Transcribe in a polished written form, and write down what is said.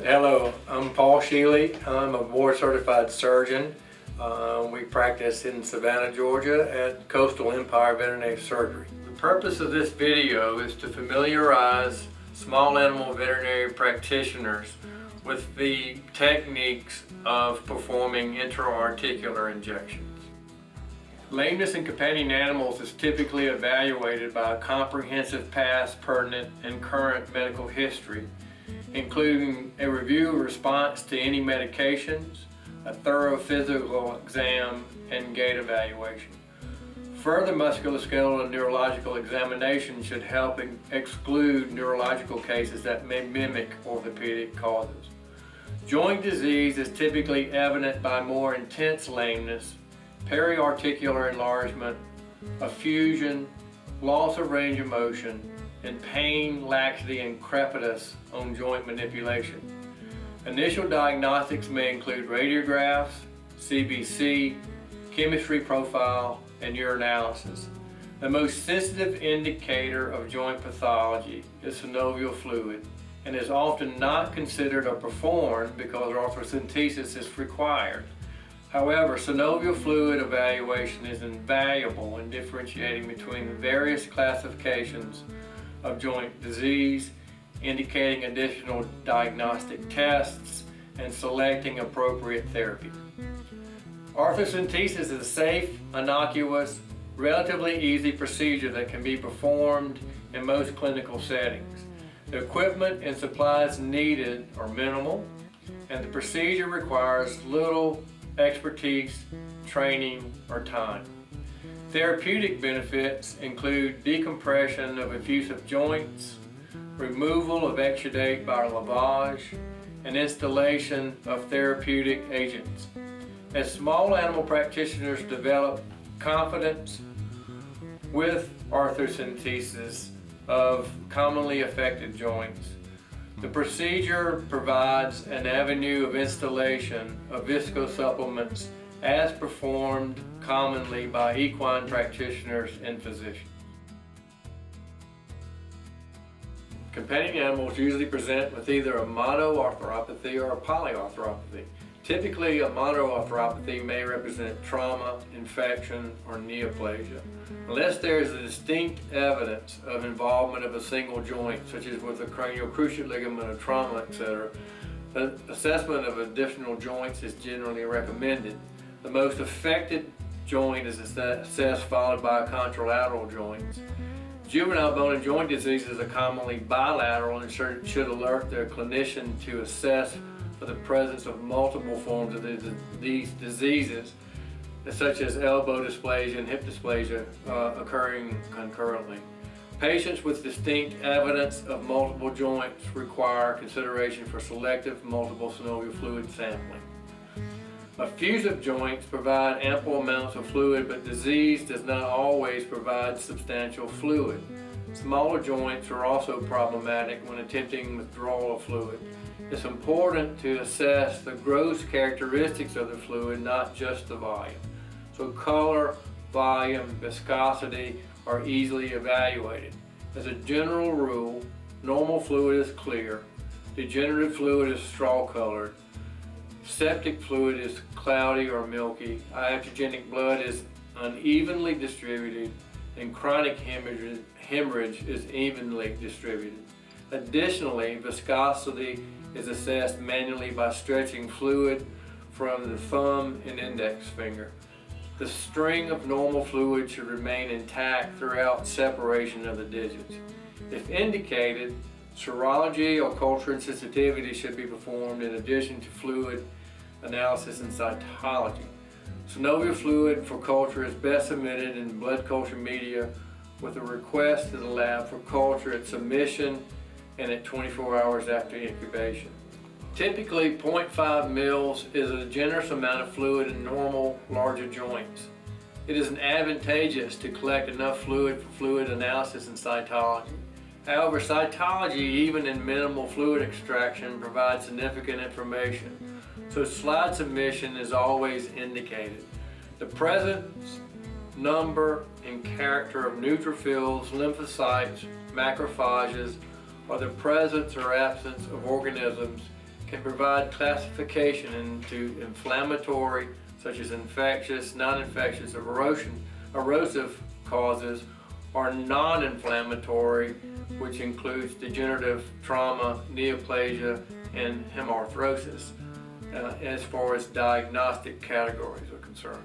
Hello, I'm Paul Sheely. I'm a board-certified surgeon. We practice in Savannah, Georgia at Coastal Empire Veterinary Surgery. The purpose of this video is to familiarize small animal veterinary practitioners with the techniques of performing intra-articular injections. Lameness in companion animals is typically evaluated by a comprehensive past, pertinent, and current medical history, including a review of response to any medications, a thorough physical exam, and gait evaluation. Further musculoskeletal and neurological examination should help exclude neurological cases that may mimic orthopedic causes. Joint disease is typically evident by more intense lameness, periarticular enlargement, effusion, loss of range of motion, and pain, laxity, and crepitus on joint manipulation. Initial diagnostics may include radiographs, CBC, chemistry profile, and urinalysis. The most sensitive indicator of joint pathology is synovial fluid and is often not considered or performed because arthrocentesis is required. However, synovial fluid evaluation is invaluable in differentiating between the various classifications of joint disease, indicating additional diagnostic tests, and selecting appropriate therapy. Arthrocentesis is a safe, innocuous, relatively easy procedure that can be performed in most clinical settings. The equipment and supplies needed are minimal, and the procedure requires little expertise, training, or time. Therapeutic benefits include decompression of effusive joints, removal of exudate by lavage, and installation of therapeutic agents. As small animal practitioners develop confidence with arthrocentesis of commonly affected joints, the procedure provides an avenue of installation of viscosupplements as performed commonly by equine practitioners and physicians. Companion animals usually present with either a monoarthropathy or a polyarthropathy. Typically, a monoarthropathy may represent trauma, infection, or neoplasia. Unless there is a distinct evidence of involvement of a single joint, such as with a cranial cruciate ligament, a trauma, etc., the assessment of additional joints is generally recommended. The most affected joint is assessed, followed by contralateral joints. Juvenile bone and joint diseases are commonly bilateral and should alert their clinician to assess for the presence of multiple forms of these diseases, such as elbow dysplasia and hip dysplasia occurring concurrently. Patients with distinct evidence of multiple joints require consideration for selective multiple synovial fluid sampling. Effusive joints provide ample amounts of fluid, but disease does not always provide substantial fluid. Smaller joints are also problematic when attempting withdrawal of fluid. It's important to assess the gross characteristics of the fluid, not just the volume. So color, volume, viscosity are easily evaluated. As a general rule, normal fluid is clear, degenerative fluid is straw-colored, septic fluid is cloudy or milky, iatrogenic blood is unevenly distributed, and chronic hemorrhage is evenly distributed. Additionally, viscosity is assessed manually by stretching fluid from the thumb and index finger. The string of normal fluid should remain intact throughout separation of the digits. If indicated, serology or culture and sensitivity should be performed in addition to fluid analysis and cytology. Synovial fluid for culture is best submitted in blood culture media with a request to the lab for culture at submission and at 24 hours after incubation. Typically, 0.5 mils is a generous amount of fluid in normal, larger joints. It is advantageous to collect enough fluid for fluid analysis and cytology. However, cytology, even in minimal fluid extraction, provides significant information, so slide submission is always indicated. The presence, number, and character of neutrophils, lymphocytes, macrophages, or the presence or absence of organisms can provide classification into inflammatory, such as infectious, non-infectious, or erosive causes, or non-inflammatory, which includes degenerative trauma, neoplasia, and hemarthrosis, as far as diagnostic categories are concerned.